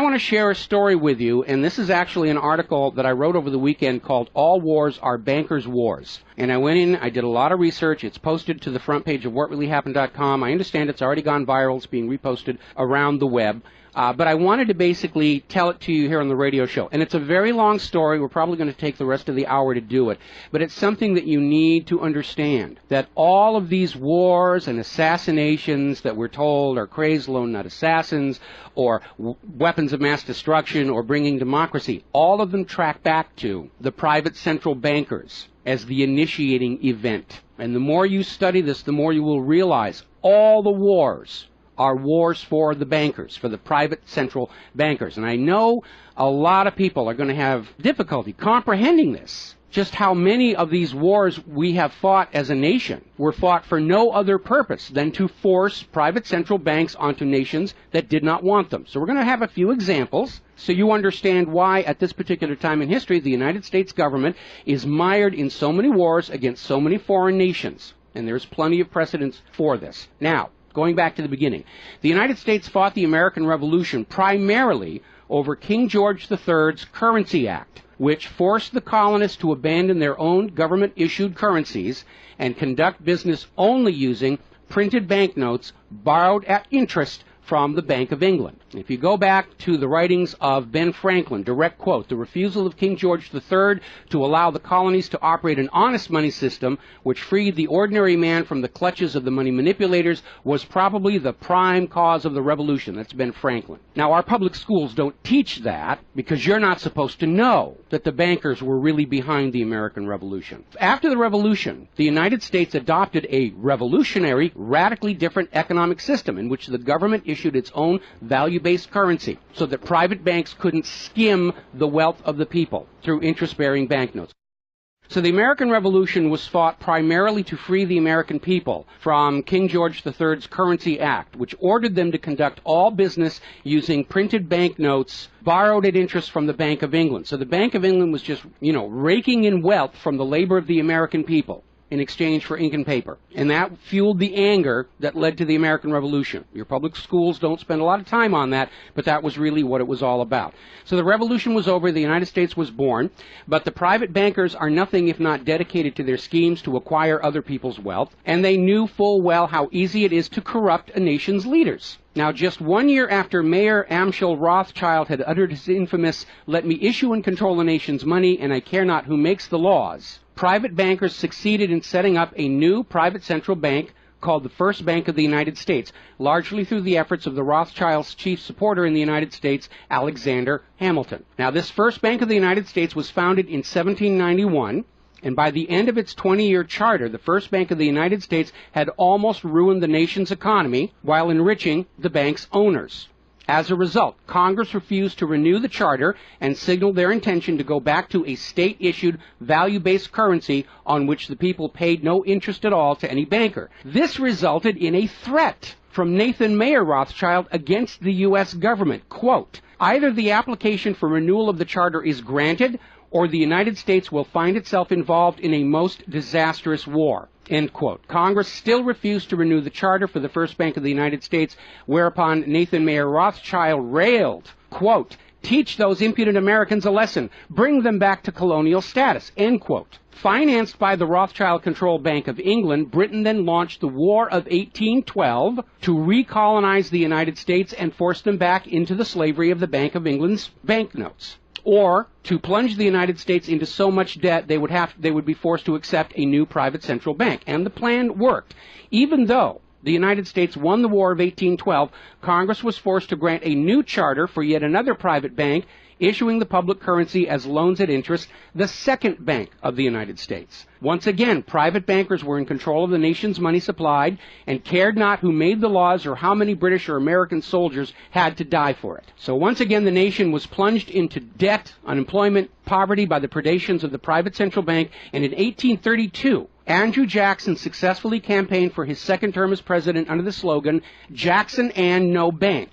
want to share a story with you, and this is actually an article that I wrote over the weekend called All Wars Are Bankers' Wars. And I went in, I did a lot of research. It's posted to the front page of whatreallyhappened.com. I understand it's already gone viral. It's being reposted around the web. But I wanted to basically tell it to you here on the radio show. And it's a very long story. We're probably going to take the rest of the hour to do it. But it's something that you need to understand, that all of these wars and assassinations that we're told are crazed lone nut assassins or weapons of mass destruction or bringing democracy, all of them track back to the private central bankers as the initiating event. And the more you study this, the more you will realize all the wars are wars for the bankers, for the private central bankers. And I know a lot of people are going to have difficulty comprehending this, just how many of these wars we have fought as a nation were fought for no other purpose than to force private central banks onto nations that did not want them. So we're going to have a few examples so you understand why at this particular time in history the United States government is mired in so many wars against so many foreign nations. And there's plenty of precedents for this. Now, going back to the beginning, the United States fought the American Revolution primarily over King George III's Currency Act, which forced the colonists to abandon their own government-issued currencies and conduct business only using printed banknotes borrowed at interest from the Bank of England. If you go back to the writings of Ben Franklin, direct quote, the refusal of King George III to allow the colonies to operate an honest money system which freed the ordinary man from the clutches of the money manipulators was probably the prime cause of the revolution. That's Ben Franklin. Now, our public schools don't teach that because you're not supposed to know that the bankers were really behind the American Revolution. After the Revolution, the United States adopted a revolutionary, radically different economic system in which the government issued its own value-based currency so that private banks couldn't skim the wealth of the people through interest-bearing banknotes. So the American Revolution was fought primarily to free the American people from King George III's Currency Act, which ordered them to conduct all business using printed banknotes borrowed at interest from the Bank of England. So the Bank of England was just, raking in wealth from the labor of the American people in exchange for ink and paper. And that fueled the anger that led to the American Revolution. Your public schools don't spend a lot of time on that, but that was really what it was all about. So the revolution was over, the United States was born, but the private bankers are nothing if not dedicated to their schemes to acquire other people's wealth, and they knew full well how easy it is to corrupt a nation's leaders. Now, just 1 year after Mayor Amschel Rothschild had uttered his infamous, "Let me issue and control the nation's money, and I care not who makes the laws," private bankers succeeded in setting up a new private central bank called the First Bank of the United States, largely through the efforts of the Rothschilds' chief supporter in the United States, Alexander Hamilton. Now, this First Bank of the United States was founded in 1791, and by the end of its 20-year charter, the First Bank of the United States had almost ruined the nation's economy while enriching the bank's owners. As a result, Congress refused to renew the charter and signaled their intention to go back to a state-issued, value-based currency on which the people paid no interest at all to any banker. This resulted in a threat from Nathan Mayer Rothschild against the U.S. government. Quote, "Either the application for renewal of the charter is granted, or the United States will find itself involved in a most disastrous war." End quote. Congress still refused to renew the charter for the First Bank of the United States, whereupon Nathan Mayer Rothschild railed, quote, "Teach those impudent Americans a lesson. Bring them back to colonial status." End quote. Financed by the Rothschild-controlled Bank of England, Britain then launched the War of 1812 to recolonize the United States and force them back into the slavery of the Bank of England's banknotes, or to plunge the United States into so much debt they would be forced to accept a new private central bank. And the plan worked. Even though the United States won the War of 1812, Congress was forced to grant a new charter for yet another private bank, issuing the public currency as loans at interest, the Second Bank of the United States. Once again, private bankers were in control of the nation's money supply and cared not who made the laws or how many British or American soldiers had to die for it. So once again, the nation was plunged into debt, unemployment, poverty by the predations of the private central bank, and in 1832, Andrew Jackson successfully campaigned for his second term as president under the slogan, "Jackson and no bank."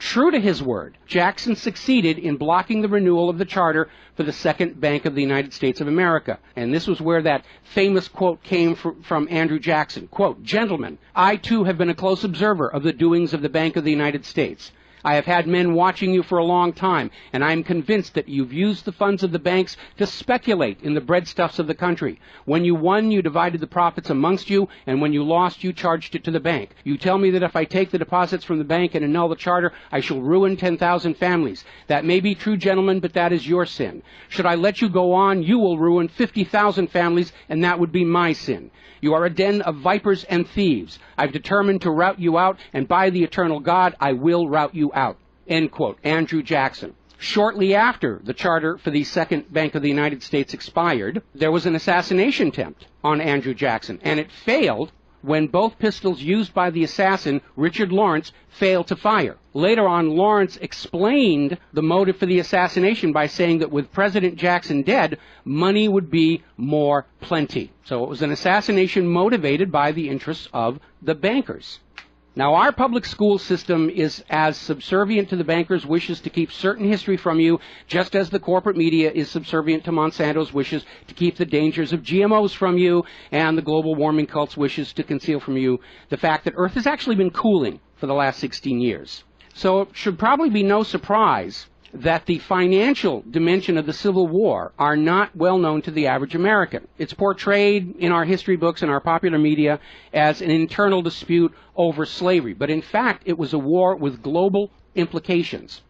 True to his word, Jackson succeeded in blocking the renewal of the charter for the Second Bank of the United States of America. And this was where that famous quote came from Andrew Jackson. Quote, "Gentlemen, I too have been a close observer of the doings of the Bank of the United States. I have had men watching you for a long time, and I am convinced that you've used the funds of the banks to speculate in the breadstuffs of the country. When you won, you divided the profits amongst you, and when you lost, you charged it to the bank. You tell me that if I take the deposits from the bank and annul the charter, I shall ruin 10,000 families. That may be true, gentlemen, but that is your sin. Should I let you go on, you will ruin 50,000 families, and that would be my sin. You are a den of vipers and thieves. I've determined to rout you out, and by the eternal God, I will rout you out. End quote. Andrew Jackson. Shortly after the charter for the Second Bank of the United States expired, there was an assassination attempt on Andrew Jackson, and it failed when both pistols used by the assassin, Richard Lawrence, failed to fire. Later on, Lawrence explained the motive for the assassination by saying that with President Jackson dead, money would be more plenty. So it was an assassination motivated by the interests of the bankers. Now, our public school system is as subservient to the bankers' wishes to keep certain history from you, just as the corporate media is subservient to Monsanto's wishes to keep the dangers of GMOs from you, and the global warming cult's wishes to conceal from you the fact that Earth has actually been cooling for the last 16 years. So it should probably be no surprise that the financial dimension of the Civil War are not well known to the average American. It's portrayed in our history books and our popular media as an internal dispute over slavery, but in fact it was a war with global implications.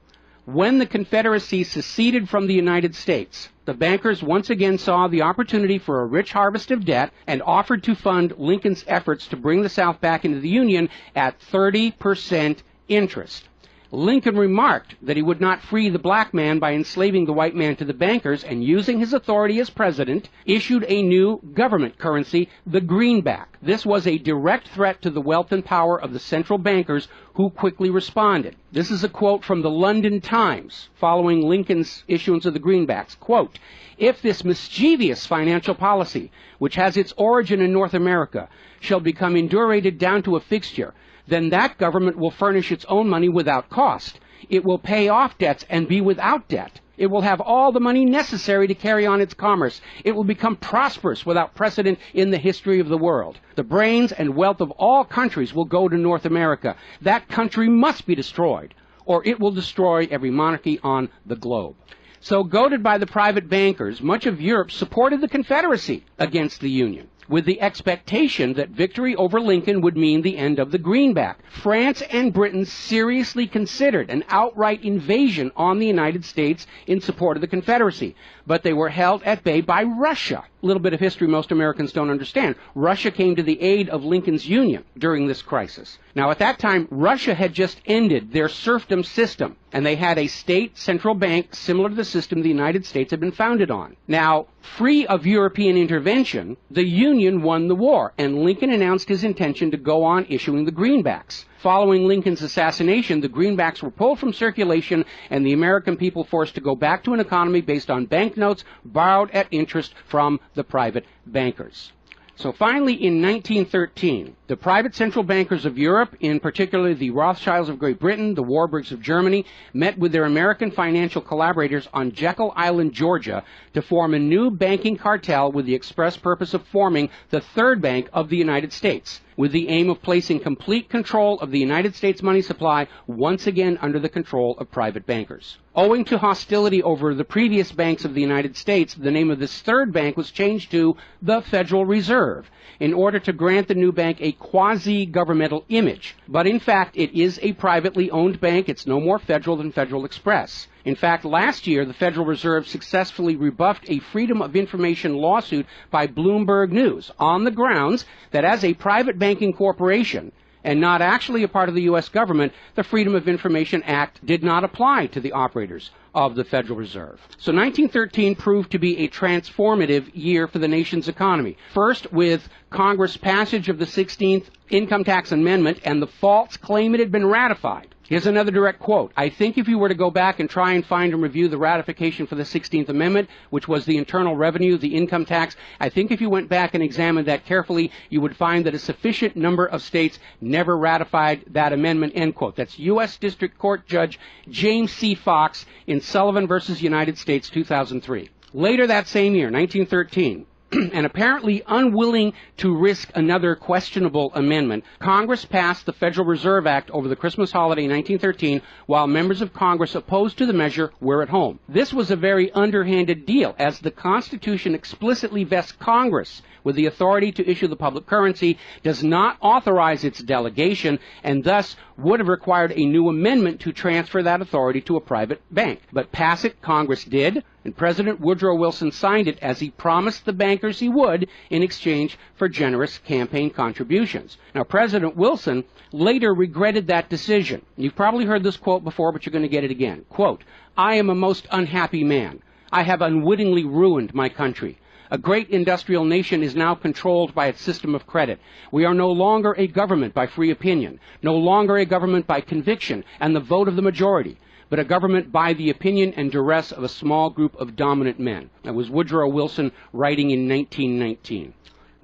When the Confederacy seceded from the United States, the bankers once again saw the opportunity for a rich harvest of debt and offered to fund Lincoln's efforts to bring the South back into the Union at 30% interest. Lincoln remarked that he would not free the black man by enslaving the white man to the bankers, and using his authority as president, issued a new government currency, the greenback. This was a direct threat to the wealth and power of the central bankers, who quickly responded. This is a quote from the London Times following Lincoln's issuance of the greenbacks. Quote, "If this mischievous financial policy, which has its origin in North America, shall become indurated down to a fixture, then that government will furnish its own money without cost. It will pay off debts and be without debt. It will have all the money necessary to carry on its commerce. It will become prosperous without precedent in the history of the world. The brains and wealth of all countries will go to North America. That country must be destroyed, or it will destroy every monarchy on the globe." So, goaded by the private bankers, much of Europe supported the Confederacy against the Union, with the expectation that victory over Lincoln would mean the end of the greenback. France and Britain seriously considered an outright invasion on the United States in support of the Confederacy, but they were held at bay by Russia. A little bit of history most Americans don't understand. Russia came to the aid of Lincoln's Union during this crisis. Now, at that time, Russia had just ended their serfdom system, and they had a state central bank similar to the system the United States had been founded on. Now, free of European intervention, the Union won the war, and Lincoln announced his intention to go on issuing the greenbacks. Following Lincoln's assassination, the greenbacks were pulled from circulation, and the American people forced to go back to an economy based on banknotes borrowed at interest from the private bankers. So finally, in 1913, the private central bankers of Europe, in particular the Rothschilds of Great Britain, the Warburgs of Germany, met with their American financial collaborators on Jekyll Island, Georgia, to form a new banking cartel with the express purpose of forming the Third Bank of the United States, with the aim of placing complete control of the United States money supply once again under the control of private bankers. Owing to hostility over the previous banks of the United States, the name of this third bank was changed to the Federal Reserve, in order to grant the new bank a quasi-governmental image. But in fact, it is a privately owned bank. It's no more federal than Federal Express. In fact, last year, the Federal Reserve successfully rebuffed a Freedom of Information lawsuit by Bloomberg News on the grounds that as a private banking corporation, and not actually a part of the U.S. government, the Freedom of Information Act did not apply to the operators of the Federal Reserve. So 1913 proved to be a transformative year for the nation's economy. First, with Congress' passage of the 16th Income Tax Amendment and the false claim it had been ratified. Here's another direct quote. "I think if you were to go back and try and find and review the ratification for the 16th Amendment, which was the internal revenue, the income tax, I think if you went back and examined that carefully, you would find that a sufficient number of states never ratified that amendment," end quote. That's U.S. District Court Judge James C. Fox in Sullivan versus United States, 2003. Later that same year, 1913, and apparently unwilling to risk another questionable amendment, Congress passed the Federal Reserve Act over the Christmas holiday in 1913, while members of Congress opposed to the measure were at home. This was a very underhanded deal, as the Constitution explicitly vests Congress with the authority to issue the public currency, does not authorize its delegation, and thus would have required a new amendment to transfer that authority to a private bank. But pass it, Congress did, and President Woodrow Wilson signed it as he promised the bankers he would in exchange for generous campaign contributions. Now, President Wilson later regretted that decision. You've probably heard this quote before, but you're going to get it again. Quote, "I am a most unhappy man. I have unwittingly ruined my country. A great industrial nation is now controlled by its system of credit. We are no longer a government by free opinion, no longer a government by conviction and the vote of the majority, but a government by the opinion and duress of a small group of dominant men." That was Woodrow Wilson writing in 1919.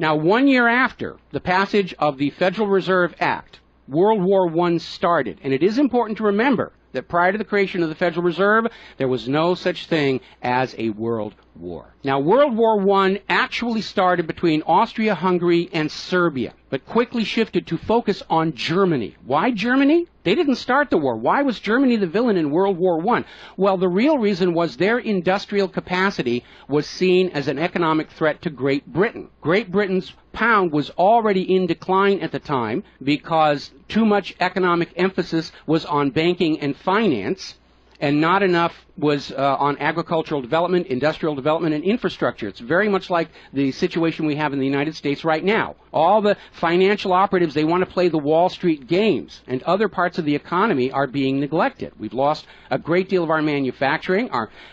Now, 1 year after the passage of the Federal Reserve Act, World War I started, and it is important to remember that prior to the creation of the Federal Reserve, there was no such thing as a world war. Now, World War I actually started between Austria, Hungary, and Serbia, but quickly shifted to focus on Germany. Why Germany? They didn't start the war. Why was Germany the villain in World War I? Well, the real reason was their industrial capacity was seen as an economic threat to Great Britain. Great Britain's pound was already in decline at the time because too much economic emphasis was on banking and finance, and not enough was on agricultural development, industrial development, and infrastructure. It's very much like the situation we have in the United States right now. All the financial operatives, they want to play the Wall Street games, and other parts of the economy are being neglected. We've lost a great deal of our manufacturing.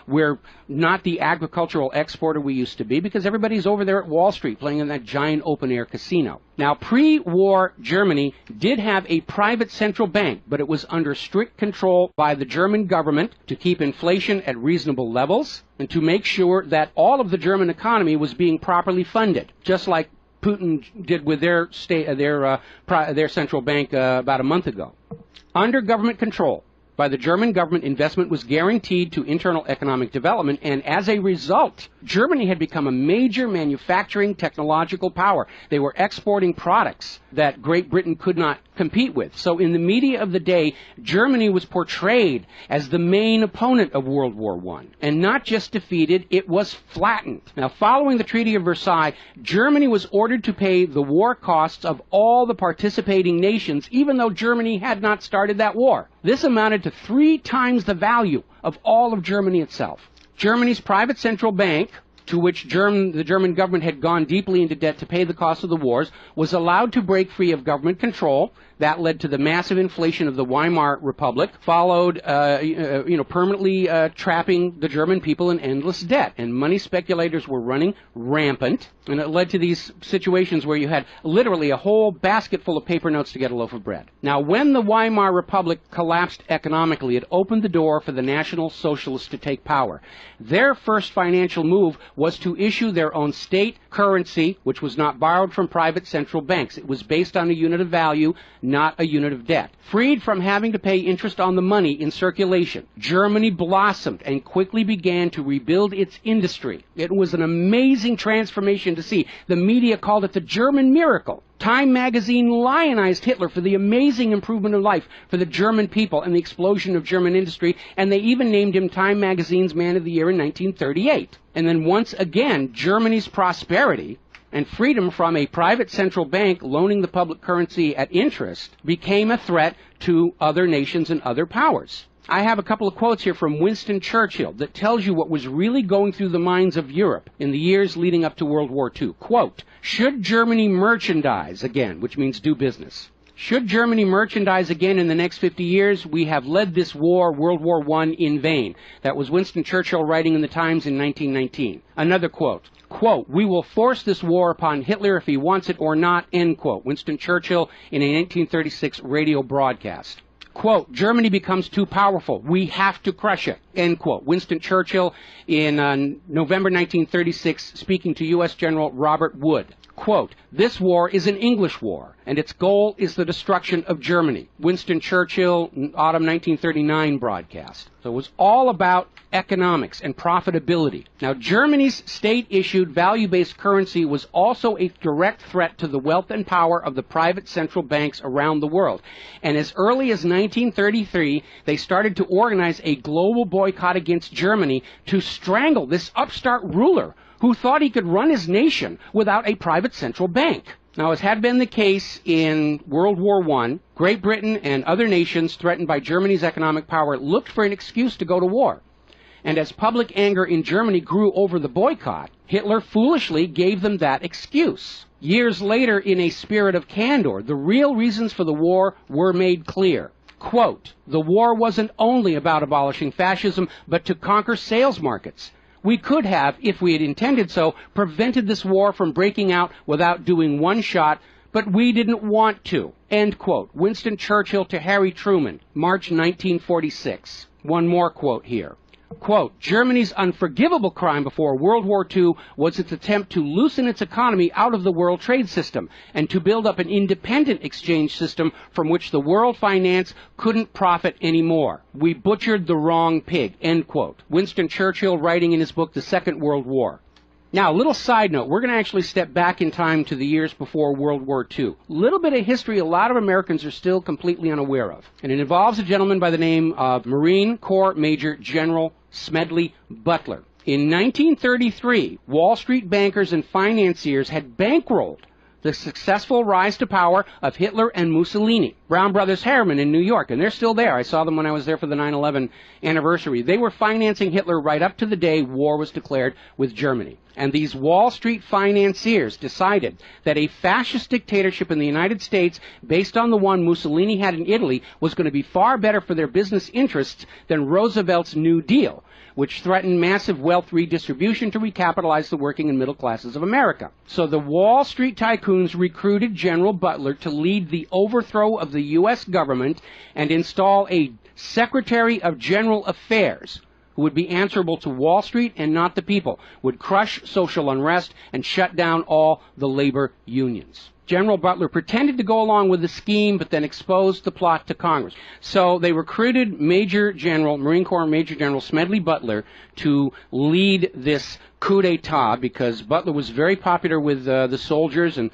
We're not the agricultural exporter we used to be because everybody's over there at Wall Street playing in that giant open-air casino. Now, pre-war Germany did have a private central bank, but it was under strict control by the German government to keep inflation at reasonable levels and to make sure that all of the German economy was being properly funded, just like Putin did with their central bank about a month ago. Under government control by the German government, investment was guaranteed to internal economic development, and as a result, Germany had become a major manufacturing technological power. They were exporting products that Great Britain could not compete with. So in the media of the day, Germany was portrayed as the main opponent of World War I. And not just defeated, it was flattened. Now, following the Treaty of Versailles, Germany was ordered to pay the war costs of all the participating nations, even though Germany had not started that war. This amounted to 3 times the value of all of Germany itself. Germany's private central bank, to which the German government had gone deeply into debt to pay the cost of the wars, was allowed to break free of government control. That led to the massive inflation of the Weimar Republic, followed, permanently trapping the German people in endless debt. And money speculators were running rampant, and it led to these situations where you had literally a whole basket full of paper notes to get a loaf of bread. Now, when the Weimar Republic collapsed economically, it opened the door for the National Socialists to take power. Their first financial move was to issue their own state currency, which was not borrowed from private central banks. It was based on a unit of value, not a unit of debt. Freed from having to pay interest on the money in circulation, Germany blossomed and quickly began to rebuild its industry. It was an amazing transformation to see. The media called it the German miracle. Time magazine lionized Hitler for the amazing improvement of life for the German people and the explosion of German industry, and they even named him Time magazine's Man of the Year in 1938. And then once again, Germany's prosperity and freedom from a private central bank loaning the public currency at interest became a threat to other nations and other powers. I have a couple of quotes here from Winston Churchill that tells you what was really going through the minds of Europe in the years leading up to World War II. Quote, "Should Germany merchandise again," which means do business, "should Germany merchandise again in the next 50 years, we have led this war, World War I, in vain." That was Winston Churchill writing in the Times in 1919. Another quote, "We will force this war upon Hitler if he wants it or not," end quote. Winston Churchill in a 1936 radio broadcast. Quote, "Germany becomes too powerful. We have to crush it," end quote. Winston Churchill in November 1936 speaking to U.S. General Robert Wood. Quote, "This war is an English war, and its goal is the destruction of Germany." Winston Churchill, autumn 1939 broadcast. So it was all about economics and profitability. Now, Germany's state-issued value-based currency was also a direct threat to the wealth and power of the private central banks around the world. And as early as 1933, they started to organize a global boycott against Germany to strangle this upstart ruler who thought he could run his nation without a private central bank. Now, as had been the case in World War I, Great Britain and other nations threatened by Germany's economic power looked for an excuse to go to war. And as public anger in Germany grew over the boycott, Hitler foolishly gave them that excuse. Years later, in a spirit of candor, the real reasons for the war were made clear. Quote, "The war wasn't only about abolishing fascism, but to conquer sales markets. We could have, if we had intended so, prevented this war from breaking out without doing one shot, but we didn't want to." End quote. Winston Churchill to Harry Truman, March 1946. One more quote here. Quote, "Germany's unforgivable crime before World War II was its attempt to loosen its economy out of the world trade system and to build up an independent exchange system from which the world finance couldn't profit anymore. We butchered the wrong pig." End quote. Winston Churchill writing in his book, The Second World War. Now, a little side note, we're going to actually step back in time to the years before World War II. A little bit of history a lot of Americans are still completely unaware of. And it involves a gentleman by the name of Marine Corps Major General Smedley Butler. In 1933, Wall Street bankers and financiers had bankrolled the successful rise to power of Hitler and Mussolini. Brown Brothers Harriman in New York, and they're still there. I saw them when I was there for the 9/11 anniversary. They were financing Hitler right up to the day war was declared with Germany. And these Wall Street financiers decided that a fascist dictatorship in the United States, based on the one Mussolini had in Italy, was going to be far better for their business interests than Roosevelt's New Deal, which threatened massive wealth redistribution to recapitalize the working and middle classes of America. So the Wall Street tycoons recruited General Butler to lead the overthrow of the U.S. government and install a Secretary of General Affairs who would be answerable to Wall Street and not the people, would crush social unrest and shut down all the labor unions. General Butler pretended to go along with the scheme, but then exposed the plot to Congress. So they recruited Marine Corps Major General Smedley Butler to lead this coup d'etat, because Butler was very popular with the soldiers, and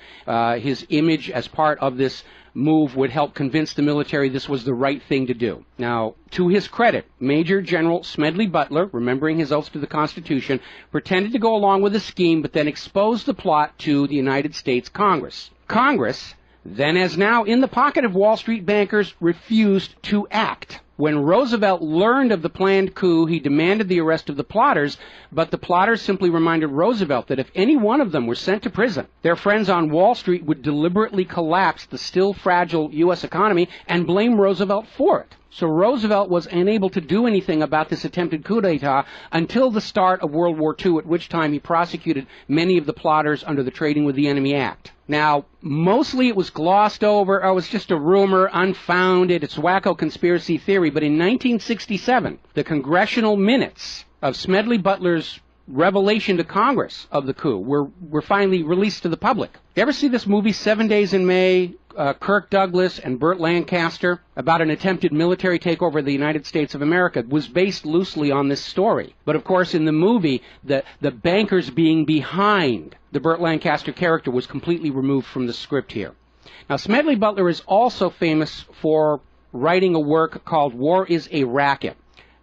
his image as part of this move would help convince the military this was the right thing to do. Now, to his credit, Major General Smedley Butler, remembering his oath to the Constitution, pretended to go along with the scheme, but then exposed the plot to the United States Congress. Congress, then as now in the pocket of Wall Street bankers, refused to act. When Roosevelt learned of the planned coup, he demanded the arrest of the plotters, but the plotters simply reminded Roosevelt that if any one of them were sent to prison, their friends on Wall Street would deliberately collapse the still fragile U.S. economy and blame Roosevelt for it. So Roosevelt was unable to do anything about this attempted coup d'etat until the start of World War II, at which time he prosecuted many of the plotters under the Trading with the Enemy Act. Now, mostly it was glossed over, it was just a rumor, unfounded, it's wacko conspiracy theory, but in 1967, the congressional minutes of Smedley Butler's revelation to Congress of the coup were finally released to the public. You ever see this movie, 7 Days in May, Kirk Douglas and Burt Lancaster, about an attempted military takeover of the United States of America? It was based loosely on this story. But of course, in the movie, the bankers being behind the Burt Lancaster character was completely removed from the script here. Now, Smedley Butler is also famous for writing a work called War is a Racket.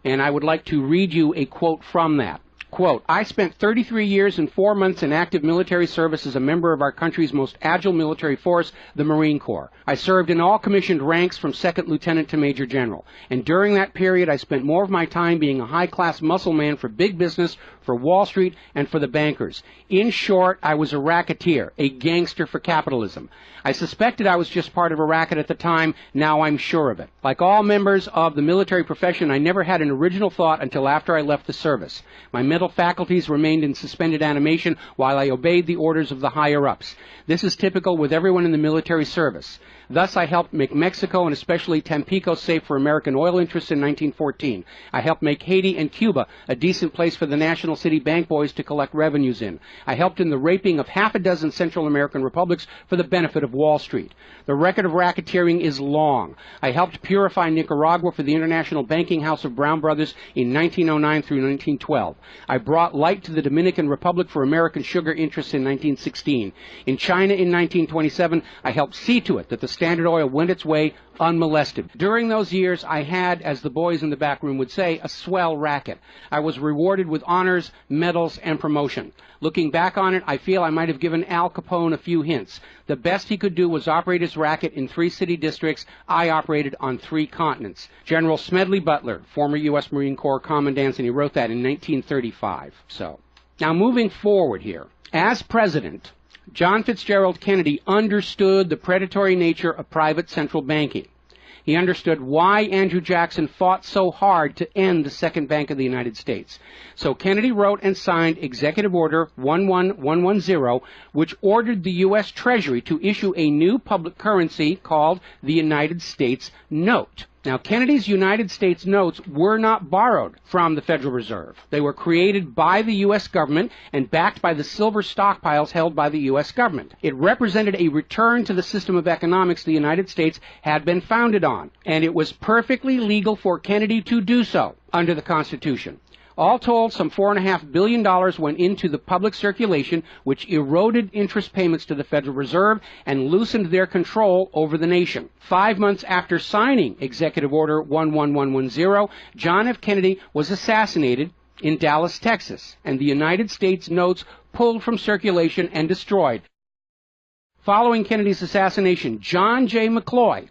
And I would like to read you a quote from that. Quote, "I spent 33 years and 4 months in active military service as a member of our country's most agile military force, the Marine Corps. I served in all commissioned ranks from second lieutenant to major general. And during that period, I spent more of my time being a high-class muscle man for big business, for Wall Street, and for the bankers. In short, I was a racketeer, a gangster for capitalism. I suspected I was just part of a racket at the time. Now I'm sure of it. Like all members of the military profession, I never had an original thought until after I left the service. My mental faculties remained in suspended animation while I obeyed the orders of the higher-ups. This is typical with everyone in the military service. Thus, I helped make Mexico and especially Tampico safe for American oil interests in 1914. I helped make Haiti and Cuba a decent place for the national city bank boys to collect revenues in. I helped in the raping of half a dozen Central American republics for the benefit of Wall Street. The record of racketeering is long. I helped purify Nicaragua for the International Banking House of Brown Brothers in 1909 through 1912. I brought light to the Dominican Republic for American sugar interests in 1916. In China in 1927, I helped see to it that the Standard Oil went its way unmolested. During those years, I had, as the boys in the back room would say, a swell racket. I was rewarded with honors, medals, and promotion. Looking back on it, I feel I might have given Al Capone a few hints. The best he could do was operate his racket in 3 city districts. I operated on 3 continents. General Smedley Butler, former U.S. Marine Corps Commandant, and he wrote that in 1935. Now moving forward here, as president, John Fitzgerald Kennedy understood the predatory nature of private central banking. He understood why Andrew Jackson fought so hard to end the Second Bank of the United States. So Kennedy wrote and signed Executive Order 11110, which ordered the U.S. Treasury to issue a new public currency called the United States Note. Now, Kennedy's United States notes were not borrowed from the Federal Reserve. They were created by the U.S. government and backed by the silver stockpiles held by the U.S. government. It represented a return to the system of economics the United States had been founded on, and it was perfectly legal for Kennedy to do so under the Constitution. All told, some $4.5 billion went into the public circulation, which eroded interest payments to the Federal Reserve and loosened their control over the nation. 5 months after signing Executive Order 11110, John F. Kennedy was assassinated in Dallas, Texas, and the United States notes pulled from circulation and destroyed. Following Kennedy's assassination, John J. McCloy,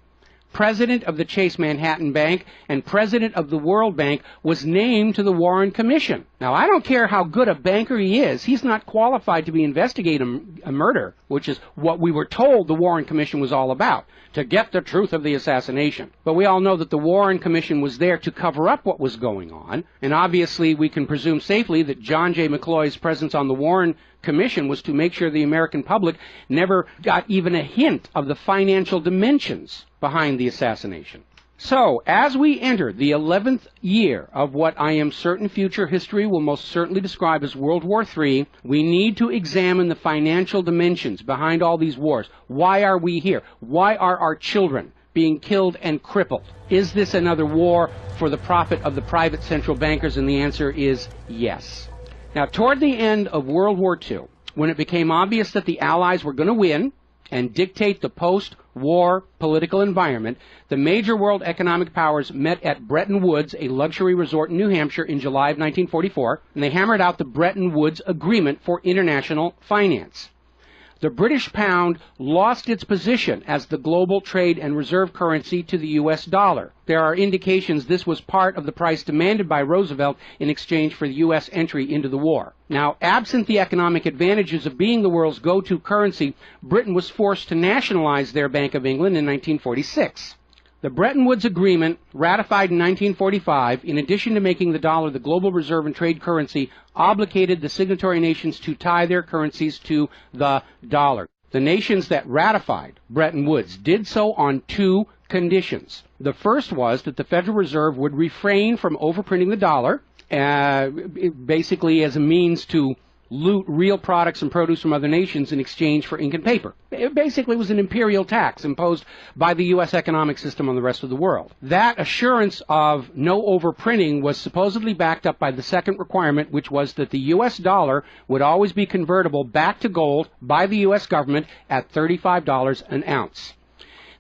president of the Chase Manhattan Bank and president of the World Bank, was named to the Warren Commission. Now, I don't care how good a banker he is, he's not qualified to be investigating a murder, which is what we were told the Warren Commission was all about, to get the truth of the assassination. But we all know that the Warren Commission was there to cover up what was going on, and obviously we can presume safely that John J. McCloy's presence on the Warren Commission was to make sure the American public never got even a hint of the financial dimensions behind the assassination. So, as we enter the 11th year of what I am certain future history will most certainly describe as World War III, we need to examine the financial dimensions behind all these wars. Why are we here? Why are our children being killed and crippled? Is this another war for the profit of the private central bankers? And the answer is yes. Now, toward the end of World War II, when it became obvious that the Allies were going to win and dictate the post-war political environment, the major world economic powers met at Bretton Woods, a luxury resort in New Hampshire, in July of 1944, and they hammered out the Bretton Woods Agreement for international finance. The British pound lost its position as the global trade and reserve currency to the U.S. dollar. There are indications this was part of the price demanded by Roosevelt in exchange for the U.S. entry into the war. Now, absent the economic advantages of being the world's go-to currency, Britain was forced to nationalize their Bank of England in 1946. The Bretton Woods Agreement, ratified in 1945, in addition to making the dollar the global reserve and trade currency, obligated the signatory nations to tie their currencies to the dollar. The nations that ratified Bretton Woods did so on 2 conditions. The first was that the Federal Reserve would refrain from overprinting the dollar, basically as a means to loot real products and produce from other nations in exchange for ink and paper. It basically was an imperial tax imposed by the U.S. economic system on the rest of the world. That assurance of no overprinting was supposedly backed up by the second requirement, which was that the U.S. dollar would always be convertible back to gold by the U.S. government at $35 an ounce.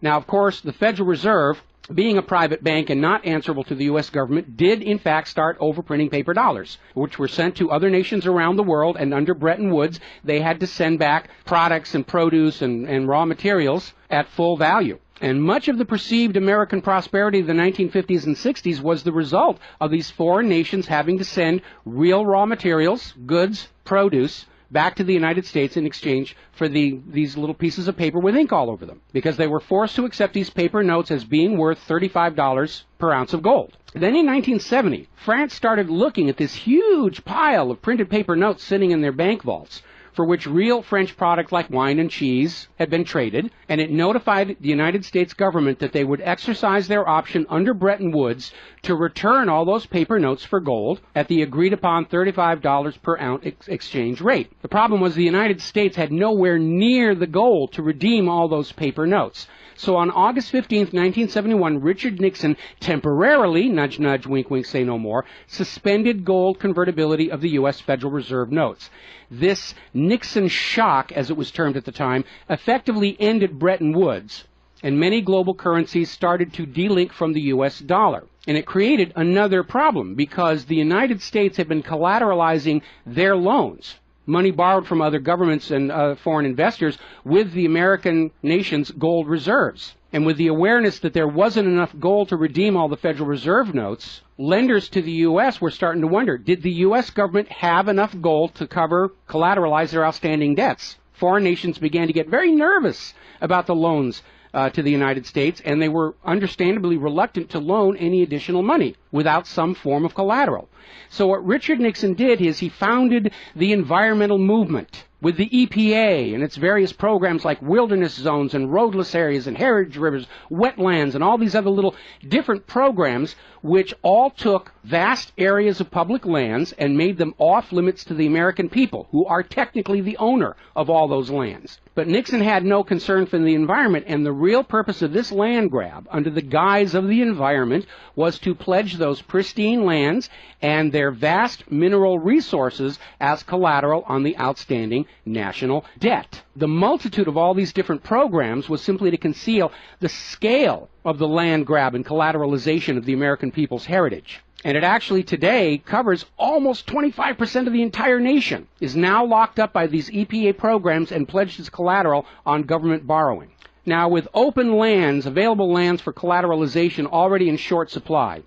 Now, of course, the Federal Reserve, being a private bank and not answerable to the U.S. government, did in fact start overprinting paper dollars, which were sent to other nations around the world, and under Bretton Woods, they had to send back products and produce and raw materials at full value. And much of the perceived American prosperity of the 1950s and 60s was the result of these foreign nations having to send real raw materials, goods, produce, back to the United States in exchange for these little pieces of paper with ink all over them, because they were forced to accept these paper notes as being worth $35 per ounce of gold. Then in 1970, France started looking at this huge pile of printed paper notes sitting in their bank vaults, for which real French product like wine and cheese had been traded, and it notified the United States government that they would exercise their option under Bretton Woods to return all those paper notes for gold at the agreed-upon $35 per ounce exchange rate. The problem was the United States had nowhere near the gold to redeem all those paper notes. So on August 15, 1971, Richard Nixon temporarily, nudge, nudge, wink, wink, say no more, suspended gold convertibility of the U.S. Federal Reserve notes. This Nixon shock, as it was termed at the time, effectively ended Bretton Woods, and many global currencies started to delink from the U.S. dollar. And it created another problem, because the United States had been collateralizing their loans, money borrowed from other governments and foreign investors, with the American nation's gold reserves. And with the awareness that there wasn't enough gold to redeem all the Federal Reserve notes, lenders to the U.S. were starting to wonder, did the U.S. government have enough gold to collateralize their outstanding debts? Foreign nations began to get very nervous about the loans to the United States, and they were understandably reluctant to loan any additional money without some form of collateral. So what Richard Nixon did is he founded the environmental movement with the EPA and its various programs like wilderness zones and roadless areas and heritage rivers, wetlands, and all these other little different programs, which all took vast areas of public lands and made them off limits to the American people, who are technically the owner of all those lands. But Nixon had no concern for the environment, and the real purpose of this land grab, under the guise of the environment, was to pledge those pristine lands and their vast mineral resources as collateral on the outstanding national debt. The multitude of all these different programs was simply to conceal the scale of the land grab and collateralization of the American people's heritage. And it actually today covers almost 25% of the entire nation, is now locked up by these EPA programs and pledged as collateral on government borrowing. Now, with open lands, available lands for collateralization already in short supply,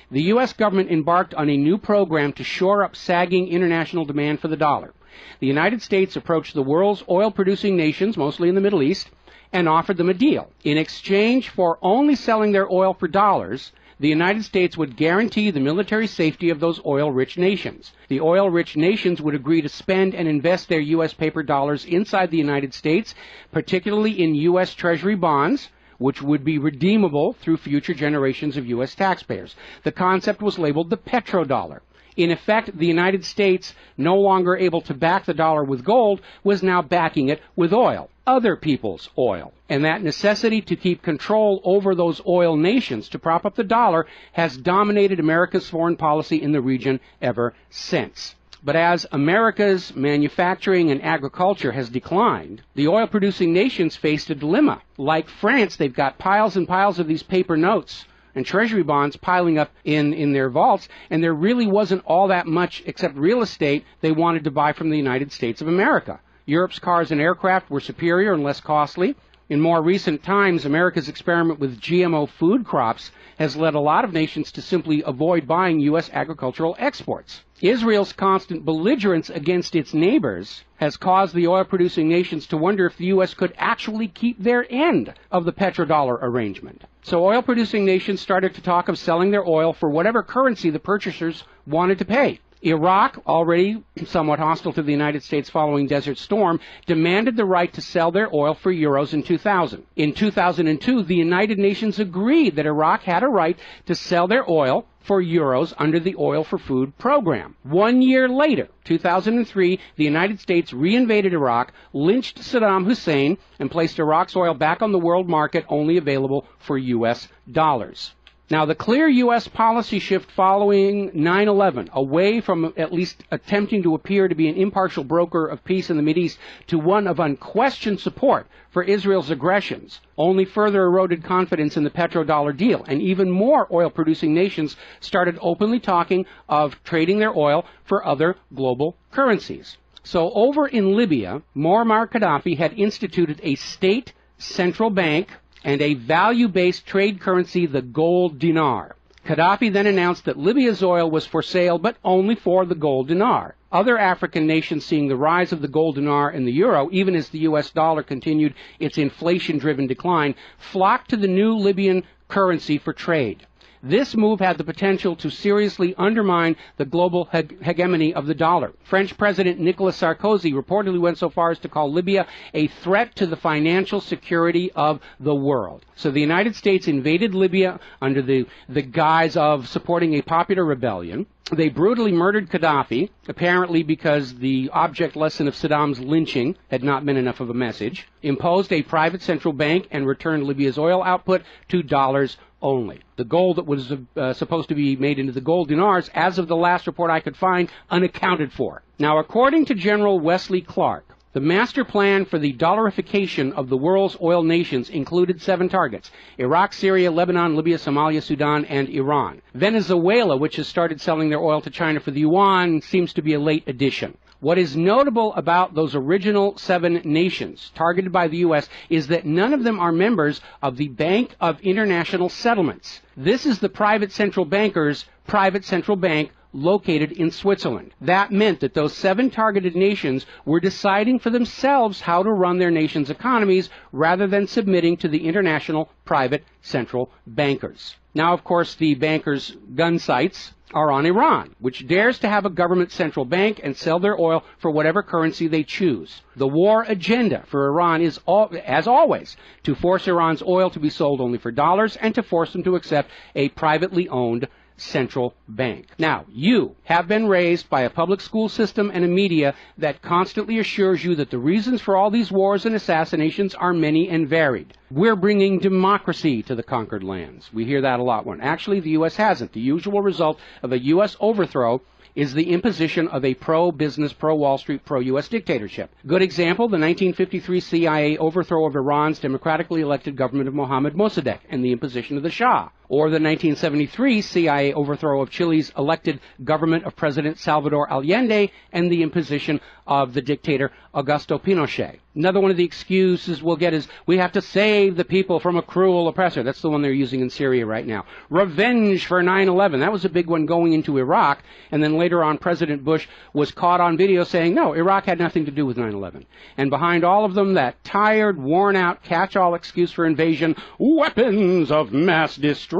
the U.S. government embarked on a new program to shore up sagging international demand for the dollar. The United States approached the world's oil-producing nations, mostly in the Middle East, and offered them a deal. In exchange for only selling their oil for dollars, the United States would guarantee the military safety of those oil-rich nations. The oil-rich nations would agree to spend and invest their U.S. paper dollars inside the United States, particularly in U.S. Treasury bonds, which would be redeemable through future generations of U.S. taxpayers. The concept was labeled the petrodollar. In effect, the United States, no longer able to back the dollar with gold, was now backing it with oil, other people's oil. And that necessity to keep control over those oil nations to prop up the dollar has dominated America's foreign policy in the region ever since. But as America's manufacturing and agriculture has declined, the oil-producing nations faced a dilemma. Like France, they've got piles and piles of these paper notes and treasury bonds piling up in their vaults, and there really wasn't all that much except real estate they wanted to buy from the United States of America. Europe's cars and aircraft were superior and less costly. In more recent times, America's experiment with GMO food crops has led a lot of nations to simply avoid buying U.S. agricultural exports. Israel's constant belligerence against its neighbors has caused the oil-producing nations to wonder if the U.S. could actually keep their end of the petrodollar arrangement. So oil-producing nations started to talk of selling their oil for whatever currency the purchasers wanted to pay. Iraq, already somewhat hostile to the United States following Desert Storm, demanded the right to sell their oil for euros in 2000. In 2002, the United Nations agreed that Iraq had a right to sell their oil for euros under the Oil for Food program. 1 year later, 2003, the United States reinvaded Iraq, lynched Saddam Hussein, and placed Iraq's oil back on the world market, only available for U.S. dollars. Now, the clear U.S. policy shift following 9/11, away from at least attempting to appear to be an impartial broker of peace in the Mideast to one of unquestioned support for Israel's aggressions, only further eroded confidence in the petrodollar deal, and even more oil-producing nations started openly talking of trading their oil for other global currencies. So over in Libya, Muammar Gaddafi had instituted a state central bank and a value-based trade currency, the gold dinar. Gaddafi then announced that Libya's oil was for sale, but only for the gold dinar. Other African nations, seeing the rise of the gold dinar and the euro, even as the U.S. dollar continued its inflation-driven decline, flocked to the new Libyan currency for trade. This move had the potential to seriously undermine the global hegemony of the dollar. French President Nicolas Sarkozy reportedly went so far as to call Libya a threat to the financial security of the world. So the United States invaded Libya under the guise of supporting a popular rebellion. They brutally murdered Gaddafi, apparently because the object lesson of Saddam's lynching had not been enough of a message, imposed a private central bank, and returned Libya's oil output to dollars only. The gold that was supposed to be made into the gold dinars, as of the last report I could find, unaccounted for. Now, according to General Wesley Clark, the master plan for the dollarification of the world's oil nations included 7 targets: Iraq, Syria, Lebanon, Libya, Somalia, Sudan, and Iran. Venezuela, which has started selling their oil to China for the yuan, seems to be a late addition. What is notable about those original 7 nations targeted by the U.S. is that none of them are members of the Bank of International Settlements. This is the private central banker's private central bank located in Switzerland. That meant that those 7 targeted nations were deciding for themselves how to run their nation's economies rather than submitting to the international private central bankers. Now, of course, the bankers' gun sights are on Iran, which dares to have a government central bank and sell their oil for whatever currency they choose. The war agenda for Iran is, as always, to force Iran's oil to be sold only for dollars and to force them to accept a privately owned central bank. Now, you have been raised by a public school system and a media that constantly assures you that the reasons for all these wars and assassinations are many and varied. We're bringing democracy to the conquered lands. We hear that a lot. When actually the U.S. hasn't. The usual result of a U.S. overthrow is the imposition of a pro-business, pro-Wall Street, pro-U.S. dictatorship. Good example, the 1953 CIA overthrow of Iran's democratically elected government of Mohammad Mossadegh and the imposition of the Shah. Or the 1973 CIA overthrow of Chile's elected government of President Salvador Allende and the imposition of the dictator Augusto Pinochet. Another one of the excuses we'll get is we have to save the people from a cruel oppressor. That's the one they're using in Syria right now. Revenge for 9/11. That was a big one going into Iraq. And then later on, President Bush was caught on video saying, no, Iraq had nothing to do with 9/11. And behind all of them, that tired, worn-out, catch-all excuse for invasion, weapons of mass destruction.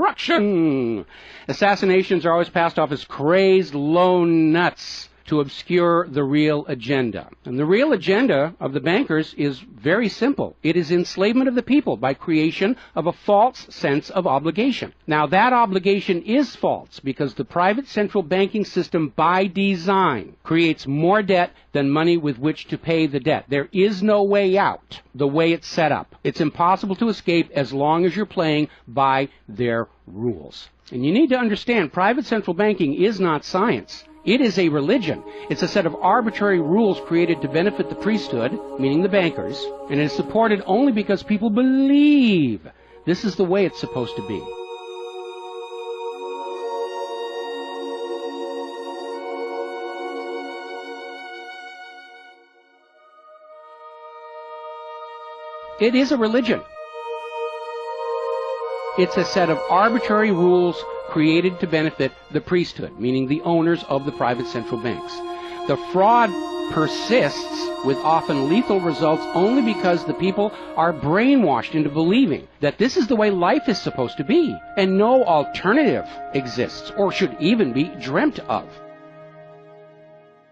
Assassinations are always passed off as crazed lone nuts to obscure the real agenda. And the real agenda of the bankers is very simple. It is enslavement of the people by creation of a false sense of obligation. Now, that obligation is false because the private central banking system by design creates more debt than money with which to pay the debt. There is no way out the way it's set up. It's impossible to escape as long as you're playing by their rules. And you need to understand, private central banking is not science. It is a religion. It's a set of arbitrary rules created to benefit the priesthood, meaning the bankers, and it is supported only because people believe this is the way it's supposed to be. It is a religion. It's a set of arbitrary rules created to benefit the priesthood, meaning the owners of the private central banks. The fraud persists with often lethal results only because the people are brainwashed into believing that this is the way life is supposed to be, and no alternative exists or should even be dreamt of.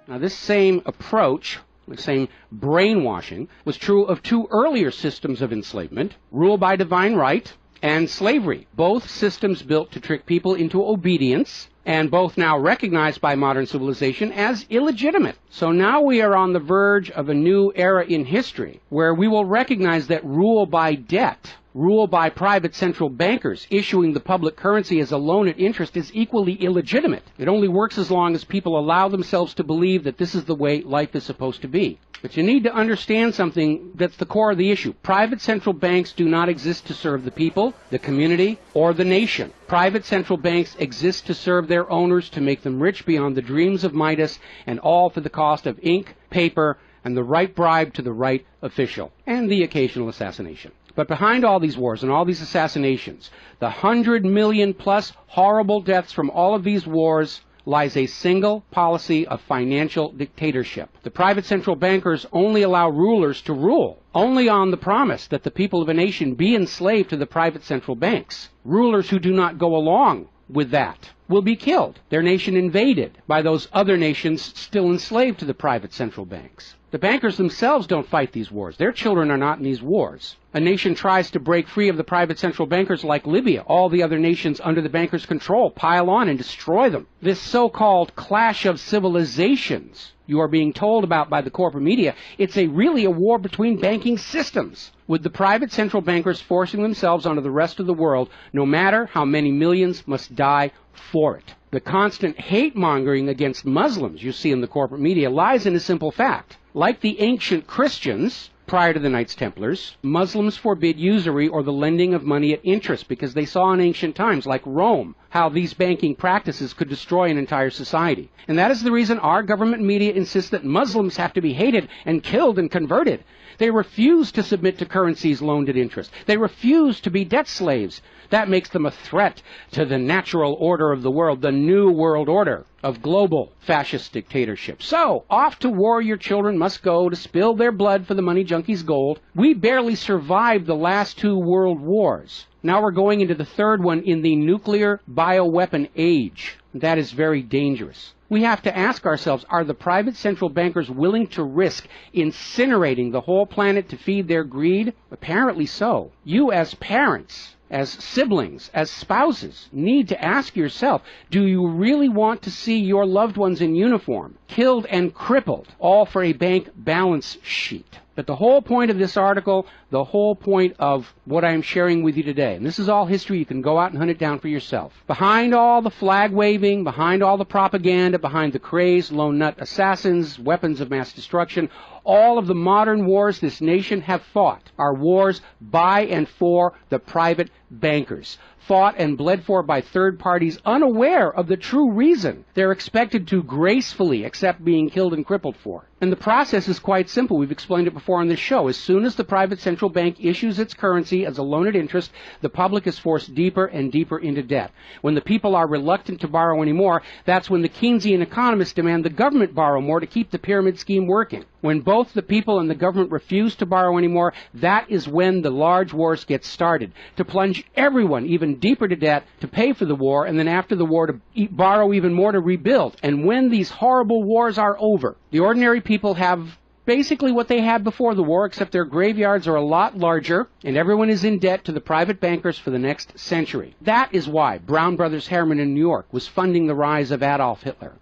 Now, this same approach, the same brainwashing, was true of 2 earlier systems of enslavement, rule by divine right and slavery, both systems built to trick people into obedience, and both now recognized by modern civilization as illegitimate. So now we are on the verge of a new era in history where we will recognize that rule by debt, rule by private central bankers issuing the public currency as a loan at interest is equally illegitimate. It only works as long as people allow themselves to believe that this is the way life is supposed to be. But you need to understand something that's the core of the issue. Private central banks do not exist to serve the people, the community, or the nation. Private central banks exist to serve their owners, to make them rich beyond the dreams of Midas, and all for the cost of ink, paper, and the right bribe to the right official, and the occasional assassination. But behind all these wars and all these assassinations, the 100 million plus horrible deaths from all of these wars, lies a single policy of financial dictatorship. The private central bankers only allow rulers to rule, only on the promise that the people of a nation be enslaved to the private central banks. Rulers who do not go along with that will be killed, their nation invaded by those other nations still enslaved to the private central banks. The bankers themselves don't fight these wars. Their children are not in these wars. A nation tries to break free of the private central bankers like Libya. All the other nations under the bankers' control pile on and destroy them. This so-called clash of civilizations you are being told about by the corporate media, it's really a war between banking systems, with the private central bankers forcing themselves onto the rest of the world, no matter how many millions must die for it. The constant hate-mongering against Muslims you see in the corporate media lies in a simple fact. Like the ancient Christians, prior to the Knights Templars, Muslims forbid usury or the lending of money at interest because they saw in ancient times, like Rome, how these banking practices could destroy an entire society. And that is the reason our government media insists that Muslims have to be hated and killed and converted. They refuse to submit to currencies loaned at interest. They refuse to be debt slaves. That makes them a threat to the natural order of the world, the new world order of global fascist dictatorship. So, off to war your children must go to spill their blood for the money junkies' gold. We barely survived the last 2 world wars. Now we're going into the third one in the nuclear bioweapon age. That is very dangerous. We have to ask ourselves, are the private central bankers willing to risk incinerating the whole planet to feed their greed? Apparently so. You as parents, as siblings, as spouses, need to ask yourself, do you really want to see your loved ones in uniform, killed and crippled, all for a bank balance sheet? But the whole point of this article, the whole point of what I'm sharing with you today, and this is all history, you can go out and hunt it down for yourself. Behind all the flag waving, behind all the propaganda, behind the crazed lone nut assassins, weapons of mass destruction, all of the modern wars this nation have fought are wars by and for the private bankers, fought and bled for by third parties unaware of the true reason they're expected to gracefully accept being killed and crippled for. And the process is quite simple. We've explained it before on this show. As soon as the private central bank issues its currency as a loan at interest, the public is forced deeper and deeper into debt. When the people are reluctant to borrow anymore, that's when the Keynesian economists demand the government borrow more to keep the pyramid scheme working. When both the people and the government refuse to borrow anymore, that is when the large wars get started, to plunge everyone even deeper to debt to pay for the war, and then after the war to borrow even more to rebuild. And when these horrible wars are over, the ordinary people have basically what they had before the war, except their graveyards are a lot larger, and everyone is in debt to the private bankers for the next century. That is why Brown Brothers Harriman in New York was funding the rise of Adolf Hitler,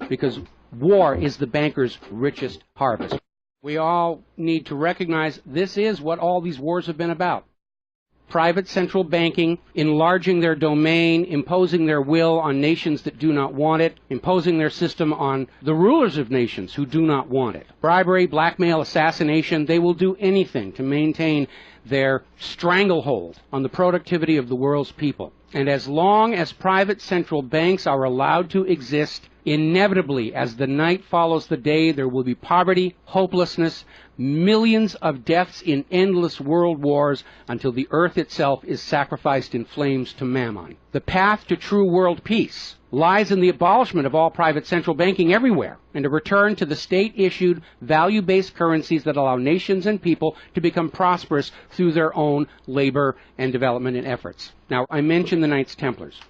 because war is the bankers' richest harvest. We all need to recognize this is what all these wars have been about. Private central banking, enlarging their domain, imposing their will on nations that do not want it, imposing their system on the rulers of nations who do not want it. Bribery, blackmail, assassination, they will do anything to maintain their stranglehold on the productivity of the world's people. And as long as private central banks are allowed to exist, inevitably, as the night follows the day, there will be poverty, hopelessness, millions of deaths in endless world wars until the earth itself is sacrificed in flames to Mammon. The path to true world peace lies in the abolishment of all private central banking everywhere, and a return to the state-issued, value-based currencies that allow nations and people to become prosperous through their own labor and development and efforts. Now, I mentioned the Knights Templars.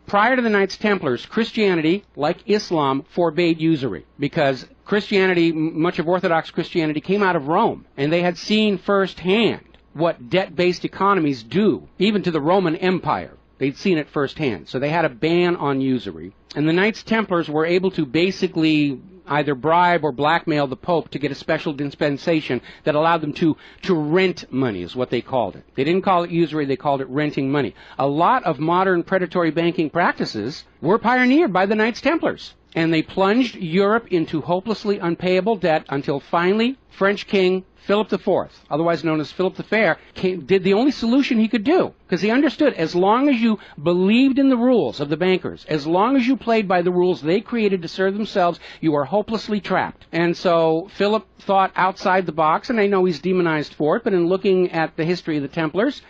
Prior to the Knights Templars, Christianity, like Islam, forbade usury because Christianity, much of Orthodox Christianity, came out of Rome, and they had seen firsthand what debt-based economies do, even to the Roman Empire. They'd seen it firsthand. So they had a ban on usury. And the Knights Templars were able to basically either bribe or blackmail the Pope to get a special dispensation that allowed them to rent money, is what they called it. They didn't call it usury, they called it renting money. A lot of modern predatory banking practices were pioneered by the Knights Templars. and they plunged Europe into hopelessly unpayable debt until finally French King Philip IV, otherwise known as Philip the Fair, did the only solution he could do, because he understood as long as you believed in the rules of the bankers, as long as you played by the rules they created to serve themselves, you are hopelessly trapped. And so Philip thought outside the box, and I know he's demonized for it, but in looking at the history of the Templars,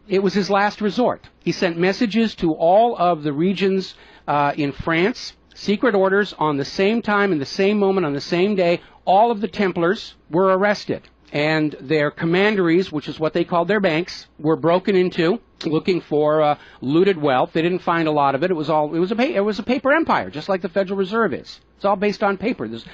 it was his last resort. He sent messages to all of the regions in France, secret orders on the same time, in the same moment, on the same day. All of the Templars were arrested, and their commanderies, which is what they called their banks, were broken into, looking for looted wealth. They didn't find a lot of it. It was a paper empire, just like the Federal Reserve is. It's all based on paper. There's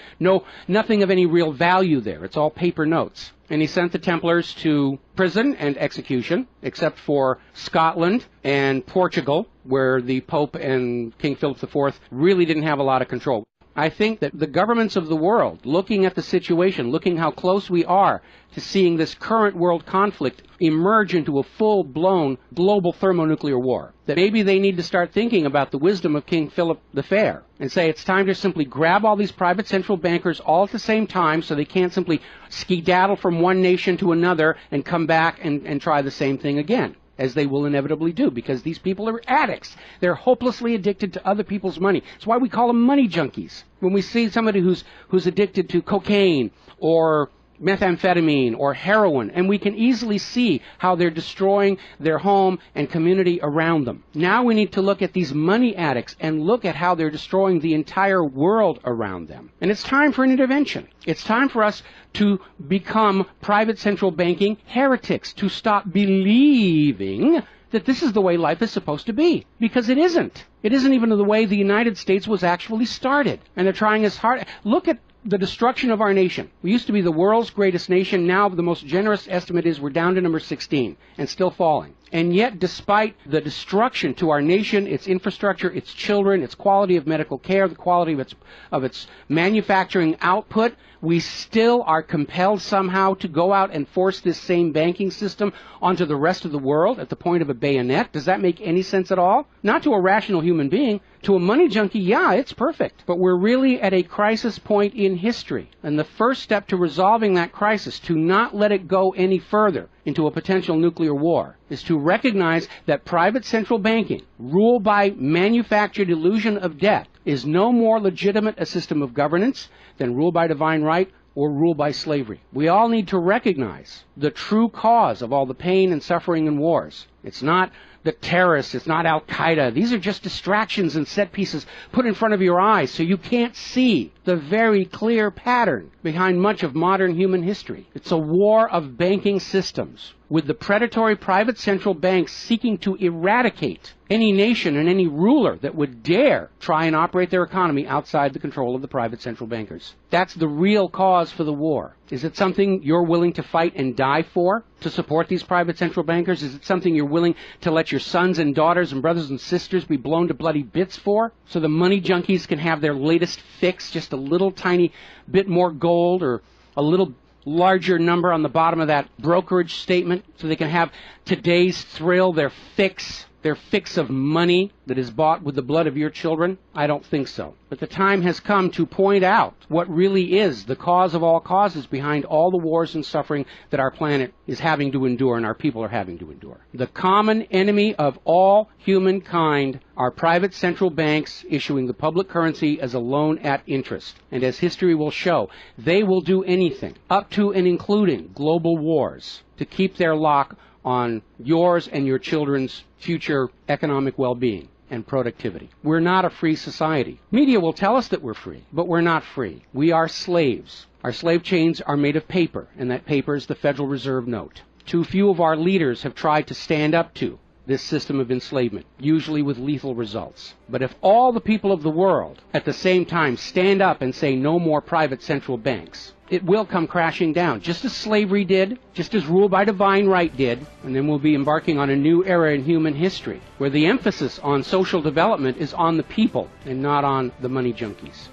nothing of any real value there. It's all paper notes. And he sent the Templars to prison and execution, except for Scotland and Portugal, where the Pope and King Philip IV really didn't have a lot of control. I think that the governments of the world, looking at the situation, looking how close we are to seeing this current world conflict emerge into a full-blown global thermonuclear war, that maybe they need to start thinking about the wisdom of King Philip the Fair and say it's time to simply grab all these private central bankers all at the same time so they can't simply skedaddle from one nation to another and come back and try the same thing again, as they will inevitably do, because these people are addicts. They're hopelessly addicted to other people's money. That's why we call them money junkies. When we see somebody who's addicted to cocaine or methamphetamine or heroin, and we can easily see how they're destroying their home and community around them. Now we need to look at these money addicts and look at how they're destroying the entire world around them. And it's time for an intervention. It's time for us to become private central banking heretics, to stop believing that this is the way life is supposed to be, because it isn't. It isn't even the way the United States was actually started. And they're trying as hard. Look at the destruction of our nation. We used to be the world's greatest nation. Now the most generous estimate is we're down to number 16 and still falling. And yet, despite the destruction to our nation, its infrastructure, its children, its quality of medical care, the quality of its manufacturing output, we still are compelled somehow to go out and force this same banking system onto the rest of the world at the point of a bayonet. Does that make any sense at all? Not to a rational human being. To a money junkie, yeah, it's perfect. But we're really at a crisis point in history. And the first step to resolving that crisis, to not let it go any further into a potential nuclear war, is to recognize that private central banking, ruled by manufactured illusion of debt, is no more legitimate a system of governance than rule by divine right or rule by slavery. We all need to recognize the true cause of all the pain and suffering and wars. It's not the terrorists, it's not Al-Qaeda. These are just distractions and set pieces put in front of your eyes so you can't see the very clear pattern behind much of modern human history. It's a war of banking systems, with the predatory private central banks seeking to eradicate any nation and any ruler that would dare try and operate their economy outside the control of the private central bankers. That's the real cause for the war. Is it something you're willing to fight and die for, to support these private central bankers? Is it something you're willing to let your sons and daughters and brothers and sisters be blown to bloody bits for, so the money junkies can have their latest fix, just a little tiny bit more gold or a little larger number on the bottom of that brokerage statement, so they can have today's thrill, their fix of money that is bought with the blood of your children? I don't think so. But the time has come to point out what really is the cause of all causes behind all the wars and suffering that our planet is having to endure and our people are having to endure. The common enemy of all humankind are private central banks issuing the public currency as a loan at interest. And as history will show, they will do anything, up to and including global wars, to keep their lock on yours and your children's future economic well-being and productivity. We're not a free society. Media will tell us that we're free, but we're not free. We are slaves. Our slave chains are made of paper, and that paper is the Federal Reserve note. Too few of our leaders have tried to stand up to this system of enslavement, usually with lethal results. But if all the people of the world at the same time stand up and say no more private central banks, it will come crashing down, just as slavery did, just as rule by divine right did, and then we'll be embarking on a new era in human history, where the emphasis on social development is on the people and not on the money junkies.